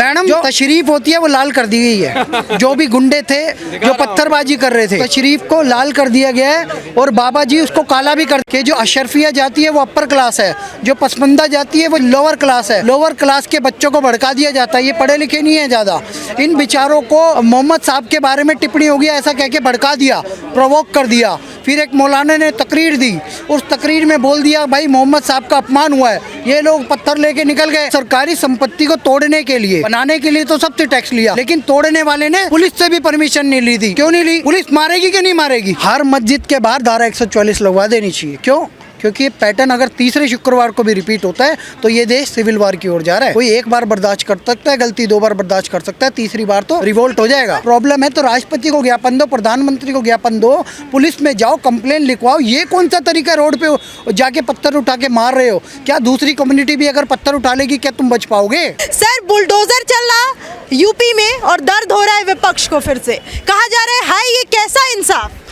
Madam जो तशरीफ होती है वो लाल कर दी गई है। जो भी गुंडे थे जो पत्थरबाजी कर रहे थे, तशरीफ को लाल कर दिया गया है और बाबा जी उसको काला भी कर के। जो अशरफिया जाती है वो अपर क्लास है, जो पसमंदा जाती है वो लोअर क्लास है। लोअर क्लास के बच्चों को भड़का दिया जाता है, ये पढ़े लिखे नहीं है ज़्यादा। इन बेचारों को मोहम्मद साहब के बारे में टिप्पणी होगी ऐसा कह के भड़का दिया, प्रोवोक कर दिया। फिर एक मौलाना ने तकरीर दी, उस तकरीर में बोल दिया भाई मोहम्मद साहब का अपमान हुआ है। ये लोग पत्थर लेके निकल गए। सरकारी संपत्ति को तोड़ने के लिए, बनाने के लिए तो सबसे टैक्स लिया, लेकिन तोड़ने वाले ने पुलिस से भी परमिशन नहीं ली थी। क्यों नहीं ली? पुलिस मारेगी कि नहीं मारेगी? हर मस्जिद के बाहर धारा 144 लगवा देनी चाहिए। क्यों? क्योंकि ये पैटर्न अगर तीसरे शुक्रवार को भी रिपीट होता है तो ये देश सिविल वार की ओर जा रहा है। कोई एक बार बर्दाश्त कर सकता है गलती, 2 बार बर्दाश्त कर सकता है, तीसरी बार तो रिवोल्ट हो जाएगा। प्रॉब्लम है तो राष्ट्रपति को ज्ञापन दो, प्रधानमंत्री को ज्ञापन दो, पुलिस में जाओ, कंप्लेन लिखवाओ। ये कौन सा तरीका रोड पे जाके पत्थर उठा के मार रहे हो? क्या दूसरी कम्युनिटी भी अगर पत्थर उठा लेगी क्या तुम बच पाओगे? सर बुलडोजर चल रहा यूपी में और दर्द हो रहा है विपक्ष को। फिर से कहा जा रहा है हाय ये कैसा इंसाफ।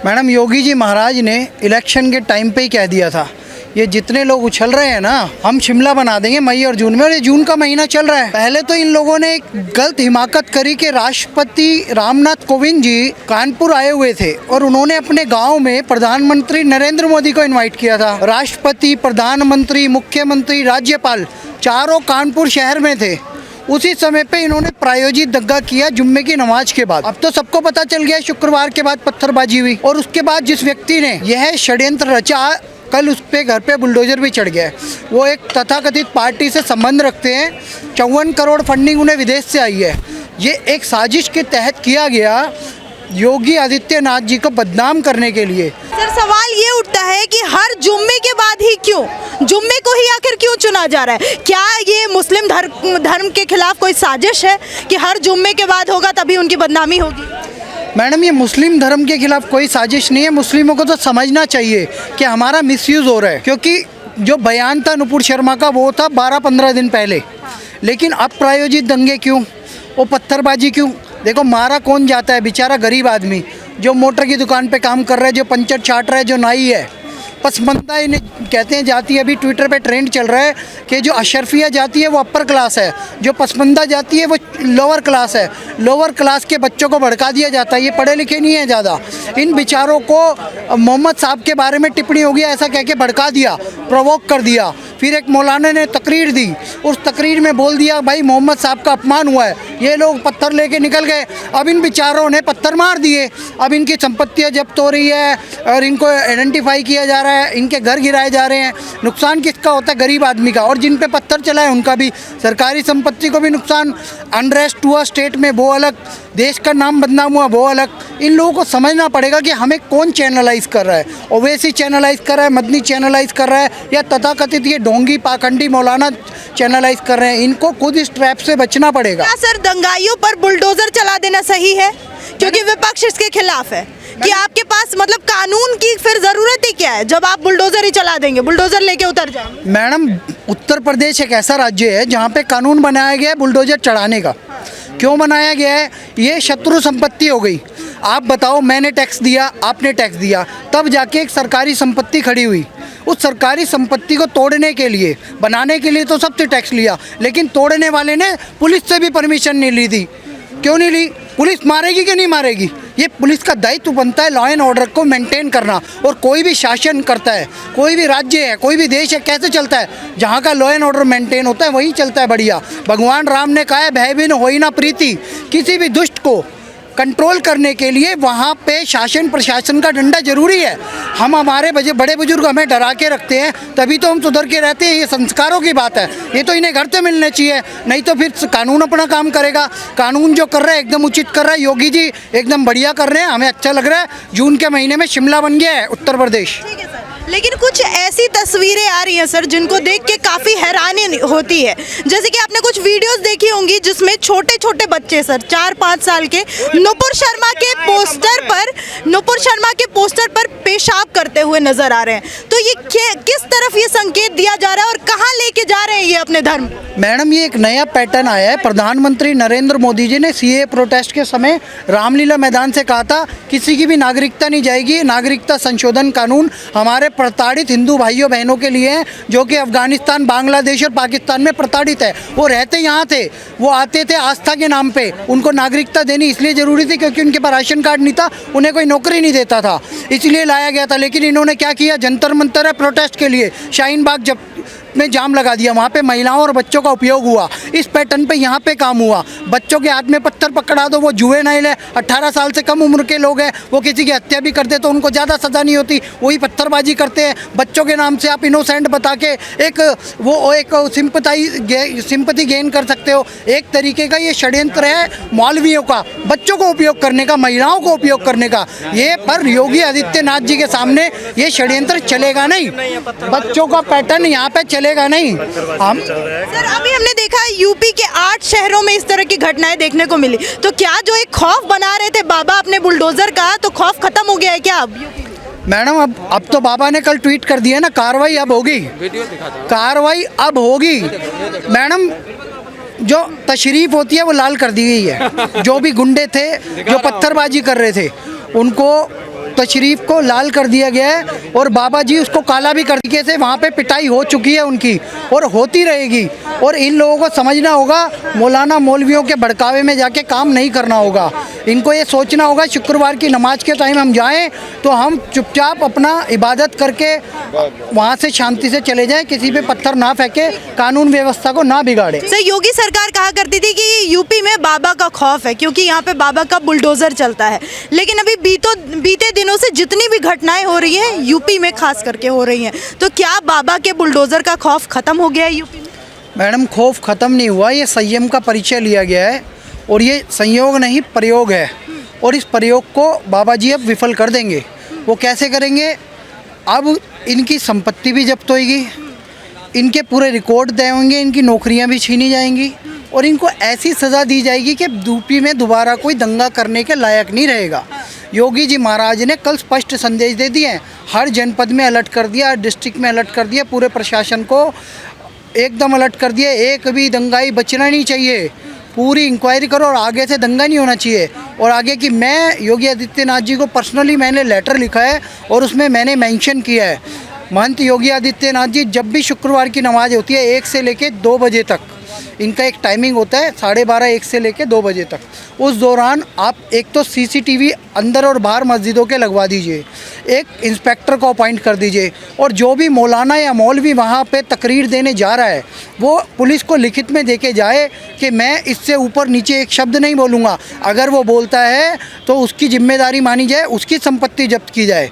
मैडम योगी जी महाराज ने इलेक्शन के टाइम पे ही कह दिया था ये जितने लोग उछल रहे हैं ना, हम शिमला बना देंगे मई और जून में, और ये जून का महीना चल रहा है। पहले तो इन लोगों ने एक गलत हिमाकत करी कि राष्ट्रपति रामनाथ कोविंद जी कानपुर आए हुए थे और उन्होंने अपने गांव में प्रधानमंत्री नरेंद्र मोदी को इनवाइट किया था। राष्ट्रपति, प्रधानमंत्री, मुख्यमंत्री, राज्यपाल चारों कानपुर शहर में थे। उसी समय पे इन्होंने प्रायोजित दंगा किया जुम्मे की नमाज के बाद। अब तो सबको पता चल गया शुक्रवार के बाद पत्थरबाजी हुई, और उसके बाद जिस व्यक्ति ने यह षड्यंत्र रचा कल उस पे घर पे बुलडोजर भी चढ़ गया। वो एक तथाकथित पार्टी से संबंध रखते हैं, 54 करोड़ फंडिंग उन्हें विदेश से आई है। ये एक साजिश के तहत किया गया योगी आदित्यनाथ जी को बदनाम करने के लिए। सर सवाल ये उठता है कि हर जुम्मे के बाद ही क्यों, जुम्मे को ही आखिर क्यों चुना जा रहा है? क्या ये मुस्लिम धर्म के खिलाफ कोई साजिश है कि हर जुम्मे के बाद होगा तभी उनकी बदनामी होगी? मैडम ये मुस्लिम धर्म के खिलाफ कोई साजिश नहीं है। मुस्लिमों को तो समझना चाहिए कि हमारा मिसयूज़ हो रहा है, क्योंकि जो बयान था नुपुर शर्मा का वो था 12-15 दिन पहले, लेकिन अब प्रायोजित दंगे क्यों, वो पत्थरबाजी क्यों? देखो मारा कौन जाता है? बेचारा गरीब आदमी जो मोटर की दुकान पे काम कर रहा है, जो पंचर चाट रहा है, जो नाई है, पसमंदा इन्हें कहते हैं जाति। अभी ट्विटर पे ट्रेंड चल रहा है कि जो अशरफिया जाती है वो अपर क्लास है, जो पसमंदा जाती है वो लोअर क्लास है। लोअर क्लास के बच्चों को भड़का दिया जाता है, ये पढ़े लिखे नहीं है ज़्यादा। इन बेचारों को मोहम्मद साहब के बारे में टिप्पणी होगी ऐसा कह के भड़का दिया, प्रोवोक कर दिया। फिर एक मौलाना ने तकरीर दी, उस तकरीर में बोल दिया भाई मोहम्मद साहब का अपमान हुआ है। ये लोग पत्थर लेके निकल गए। अब इन बेचारों ने पत्थर मार दिए, अब इनकी संपत्तियां जब्त हो रही है और इनको आइडेंटिफाई किया जा रहा है, इनके घर गिराए जा रहे हैं। नुकसान किसका होता है? गरीब आदमी का। और जिन पे पत्थर चला है उनका भी, सरकारी संपत्ति को भी नुकसान। अनरेस्ट हुआ स्टेट में वो अलग, देश का नाम बदनाम हुआ वो अलग। इन लोगों को समझना पड़ेगा कि हमें कौन चैनलाइज कर रहा है। ओवैसी चैनलाइज कर रहा है, मदनी चैनलाइज कर रहा है, या तथाकथित ये ढोंगी पाखंडी मौलाना चैनलाइज कर रहे हैं। इनको खुद इस ट्रैप से बचना पड़ेगा। क्या सर दंगाइयों पर बुलडोजर चला देना सही है? क्योंकि विपक्ष इसके खिलाफ है कि आपके पास मतलब कानून की फिर जरूरत ही क्या है जब आप बुलडोजर ही चला देंगे, बुलडोजर लेके उतर जाएंगे। मैडम उत्तर प्रदेश एक ऐसा राज्य है जहाँ पे कानून बनाया गया है बुलडोजर चढ़ाने का। क्यों बनाया गया है? ये शत्रु संपत्ति हो गई। आप बताओ, मैंने टैक्स दिया, आपने टैक्स दिया, तब जाके एक सरकारी संपत्ति खड़ी हुई। उस सरकारी संपत्ति को तोड़ने के लिए, बनाने के लिए तो सबसे टैक्स लिया, लेकिन तोड़ने वाले ने पुलिस से भी परमिशन नहीं ली थी। क्यों नहीं ली? पुलिस मारेगी कि नहीं मारेगी? ये पुलिस का दायित्व बनता है लॉ एंड ऑर्डर को मेंटेन करना। और कोई भी शासन करता है, कोई भी राज्य है, कोई भी देश है, कैसे चलता है? जहाँ का लॉ एंड ऑर्डर मेंटेन होता है वही चलता है बढ़िया। भगवान राम ने कहा है भय बिन होई ना प्रीति। किसी भी दुष्ट को कंट्रोल करने के लिए वहाँ पे शासन प्रशासन का डंडा जरूरी है। हम हमारे बड़े बुजुर्ग हमें डरा के रखते हैं तभी तो हम सुधर के रहते हैं। ये संस्कारों की बात है, ये तो इन्हें घर से मिलने चाहिए, नहीं तो फिर कानून अपना काम करेगा। कानून जो कर रहा है एकदम उचित कर रहा है, योगी जी एकदम बढ़िया कर रहे हैं, हमें अच्छा लग रहा है। जून के महीने में शिमला बन गया है उत्तर प्रदेश। लेकिन कुछ ऐसी तस्वीरें आ रही हैं सर जिनको देख के काफ़ी हैरानी होती है। जैसे कि आपने कुछ वीडियोस देखी होंगी जिसमें छोटे छोटे बच्चे सर 4-5 साल के नुपुर शर्मा के पोस्टर पर पेशाब करते हुए नजर आ रहे हैं। तो ये किस तरफ ये संकेत दिया जा रहा है और कहाँ लेके जा रहे हैं ये अपने धर्म? मैडम ये एक नया पैटर्न आया है। प्रधानमंत्री नरेंद्र मोदी जी ने सीए प्रोटेस्ट के समय रामलीला मैदान से कहा था किसी की भी नागरिकता नहीं जाएगी, नागरिकता संशोधन कानून हमारे प्रताड़ित हिंदू भाइयों बहनों के लिए हैं जो कि अफगानिस्तान, बांग्लादेश और पाकिस्तान में प्रताड़ित है। वो रहते यहाँ थे, वो आते थे आस्था के नाम पे। उनको नागरिकता देनी इसलिए ज़रूरी थी क्योंकि उनके पास राशन कार्ड नहीं था, उन्हें कोई नौकरी नहीं देता था, इसलिए लाया गया था। लेकिन इन्होंने क्या किया, जंतर मंतर है प्रोटेस्ट के लिए शाहीन बाग जब में जाम लगा दिया, वहाँ पे महिलाओं और बच्चों का उपयोग हुआ। इस पैटर्न पे यहाँ पे काम हुआ। बच्चों के हाथ में पत्थर पकड़ा दो, वो जुवेनाइल है, 18 साल से कम उम्र के लोग हैं, वो किसी की हत्या भी करते तो उनको ज़्यादा सज़ा नहीं होती, वही पत्थरबाजी करते हैं। बच्चों के नाम से आप इनोसेंट बता के एक सिंपैथी गेन कर सकते हो। एक तरीके का ये षड्यंत्र है मौलवियों का, बच्चों को उपयोग करने का, महिलाओं को उपयोग करने का। ये पर योगी आदित्यनाथ जी के सामने ये षड्यंत्र चलेगा नहीं, बच्चों का पैटर्न यहाँ पे चलेगा नहीं। हम सर अभी हमने देखा यूपी के 8 शहरों में इस तरह की घटनाएं देखने को मिली, तो क्या जो एक खौफ बना रहे थे बाबा अपने बुलडोजर का, तो खौफ खत्म हो गया है क्या अब यूपी में? मैडम अब तो बाबा ने कल ट्वीट कर दिया ना, कार्रवाई अब होगी, कार्रवाई अब होगी। मैडम जो तशरीफ होती है वो लाल कर दी गई है। जो भी गुंडे थे जो पत्थरबाजी कर रहे थे उनको तशरीफ को लाल कर दिया गया है और बाबा जी उसको काला भी कर दिए थे। वहाँ पे पिटाई हो चुकी है उनकी और होती रहेगी। और इन लोगों को समझना होगा, मौलाना मौलवियों के भड़कावे में जाके काम नहीं करना होगा। इनको ये सोचना होगा शुक्रवार की नमाज के टाइम हम जाएं तो हम चुपचाप अपना इबादत करके वहाँ से शांति से चले जाएं, किसी पे पत्थर ना फेंके, कानून व्यवस्था को ना बिगाड़े। सर योगी सरकार कहा करती थी कि यूपी में बाबा का खौफ है क्योंकि यहाँ पे बाबा का बुलडोजर चलता है, लेकिन अभी बीते दिनों से जितनी भी घटनाएं हो रही हैं यूपी में खास करके हो रही हैं, तो क्या बाबा के बुलडोजर का खौफ खत्म हो गया है यूपी में? मैडम खौफ ख़त्म नहीं हुआ, ये संयम का परिचय लिया गया है और ये संयोग नहीं प्रयोग है और इस प्रयोग को बाबा जी अब विफल कर देंगे। वो कैसे करेंगे, अब इनकी संपत्ति भी जब्त होगी, इनके पूरे रिकॉर्ड तय होंगे, इनकी नौकरियां भी छीनी जाएंगी और इनको ऐसी सज़ा दी जाएगी कि यूपी में दोबारा कोई दंगा करने के लायक नहीं रहेगा। योगी जी महाराज ने कल स्पष्ट संदेश दे दिए हैं, हर जनपद में अलर्ट कर दिया, हर डिस्ट्रिक्ट में अलर्ट कर दिया, पूरे प्रशासन को एकदम अलर्ट कर दिया, एक भी दंगाई बचना नहीं चाहिए, पूरी इंक्वायरी करो और आगे से दंगा नहीं होना चाहिए। और आगे कि मैं योगी आदित्यनाथ जी को पर्सनली मैंने लेटर लिखा है और उसमें मैंने मेंशन किया है, महंत योगी आदित्यनाथ जी जब भी शुक्रवार की नमाज होती है 1 से लेके 2 बजे तक, इनका एक टाइमिंग होता है 12:30 1 से लेके 2 बजे तक, उस दौरान आप एक तो सीसीटीवी अंदर और बाहर मस्जिदों के लगवा दीजिए, एक इंस्पेक्टर को अपॉइंट कर दीजिए और जो भी मौलाना या मौलवी वहाँ पे तकरीर देने जा रहा है वो पुलिस को लिखित में देके जाए कि मैं इससे ऊपर नीचे एक शब्द नहीं बोलूँगा। अगर वो बोलता है तो उसकी जिम्मेदारी मानी जाए, उसकी संपत्ति जब्त की जाए,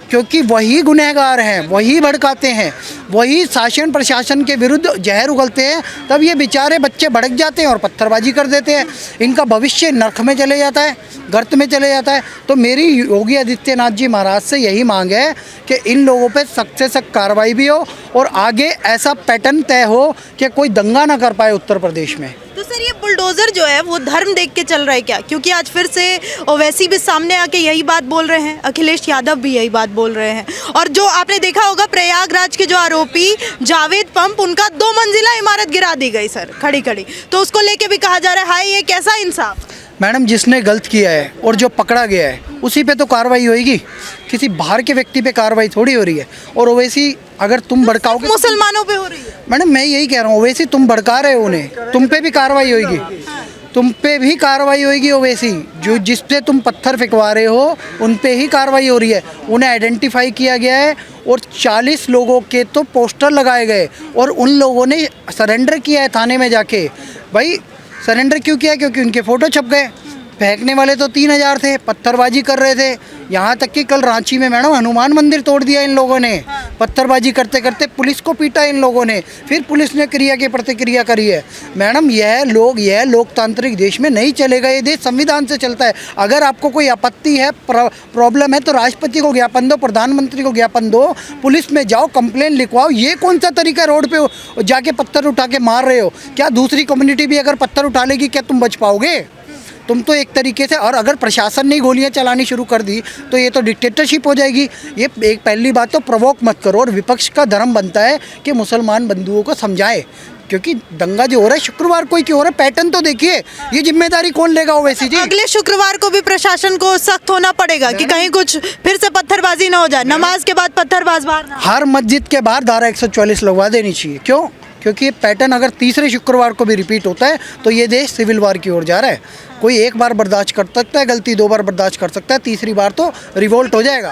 क्योंकि वही गुनहगार हैं, वही भड़काते हैं, वही शासन प्रशासन के विरुद्ध जहर उगलते हैं। तब ये बेचारे बच्चे भड़क जाते हैं और पत्थरबाजी कर देते हैं, इनका भविष्य नरक में चले जाता है, गर्त में चले जाता है। तो मेरी योगी आदित्यनाथ जी महाराज से यही मांग है कि इन लोगों पे सख्त से सख्त कार्रवाई भी हो और आगे ऐसा पैटर्न तय हो कि कोई दंगा ना कर पाए उत्तर प्रदेश में। तो सर ये बुलडोजर जो है वो धर्म देख के चल रहा है क्या? क्योंकि आज फिर से ओवैसी भी सामने आके यही बात बोल रहे हैं, अखिलेश यादव भी यही बात बोल रहे हैं। और जो आपने देखा होगा प्रयागराज के जो आरोपी जावेद पंप, उनका 2 मंजिला इमारत गिरा दी गई सर खड़ी खड़ी, तो उसको लेके भी कहा जा रहा है हाय ये कैसा इंसाफ। मैडम जिसने गलत किया है और जो पकड़ा गया है उसी पे तो कार्रवाई होगी, किसी बाहर के व्यक्ति पे कार्रवाई थोड़ी हो रही है। और ओवैसी अगर तुम भड़काओगे मुसलमानों पे हो रही है। मैडम मैं यही कह रहा हूँ, ओवैसी तुम भड़का रहे हो उन्हें, तुम पे भी कार्रवाई होगी, तुम पे भी कार्रवाई होगी। ओवैसी जो जिस पे तुम पत्थर फेंकवा रहे हो उन पे ही कार्रवाई हो रही है। उन्हें आइडेंटिफाई किया गया है और 40 लोगों के तो पोस्टर लगाए गए और उन लोगों ने सरेंडर किया है थाने में जाके। भाई सरेंडर क्यों किया? क्योंकि उनके फ़ोटो छप गए। फेंकने वाले तो 3000 थे, पत्थरबाजी कर रहे थे। यहाँ तक कि कल रांची में मैडम हनुमान मंदिर तोड़ दिया इन लोगों ने, पत्थरबाजी करते करते पुलिस को पीटा इन लोगों ने, फिर पुलिस ने क्रिया की प्रतिक्रिया करी है। मैडम यह लोकतांत्रिक देश में नहीं चलेगा, ये देश संविधान से चलता है। अगर आपको कोई आपत्ति है, प्रॉब्लम है तो राष्ट्रपति को ज्ञापन दो, प्रधानमंत्री को ज्ञापन दो, पुलिस में जाओ, कंप्लेन लिखवाओ। ये कौन सा तरीका रोड पे जाके पत्थर उठा के मार रहे हो? क्या दूसरी कम्युनिटी भी अगर पत्थर उठा लेगी क्या तुम बच पाओगे? तुम तो एक तरीके से, और अगर प्रशासन ने गोलियां चलानी शुरू कर दी तो ये तो डिक्टेटरशिप हो जाएगी। ये एक पहली बात तो प्रवोक मत करो। और विपक्ष का धर्म बनता है कि मुसलमान बंधुओं को समझाए क्योंकि दंगा जो हो रहा है शुक्रवार को ही क्यों हो रहा है, पैटर्न तो देखिए, ये जिम्मेदारी कौन लेगा ओवैसी जी? अगले शुक्रवार को भी प्रशासन को सख्त होना पड़ेगा कि कहीं कुछ फिर से पत्थरबाजी ना हो जाए, नमाज के बाद पत्थरबाज बाहर ना। हर मस्जिद के बाहर धारा 144 लगवा देनी चाहिए। क्यों? क्योंकि ये पैटर्न अगर तीसरे शुक्रवार को भी रिपीट होता है तो ये देश सिविल वार की ओर जा रहा है। कोई एक बार बर्दाश्त कर सकता है गलती, 2 बार बर्दाश्त कर सकता है, तीसरी बार तो रिवोल्ट हो जाएगा।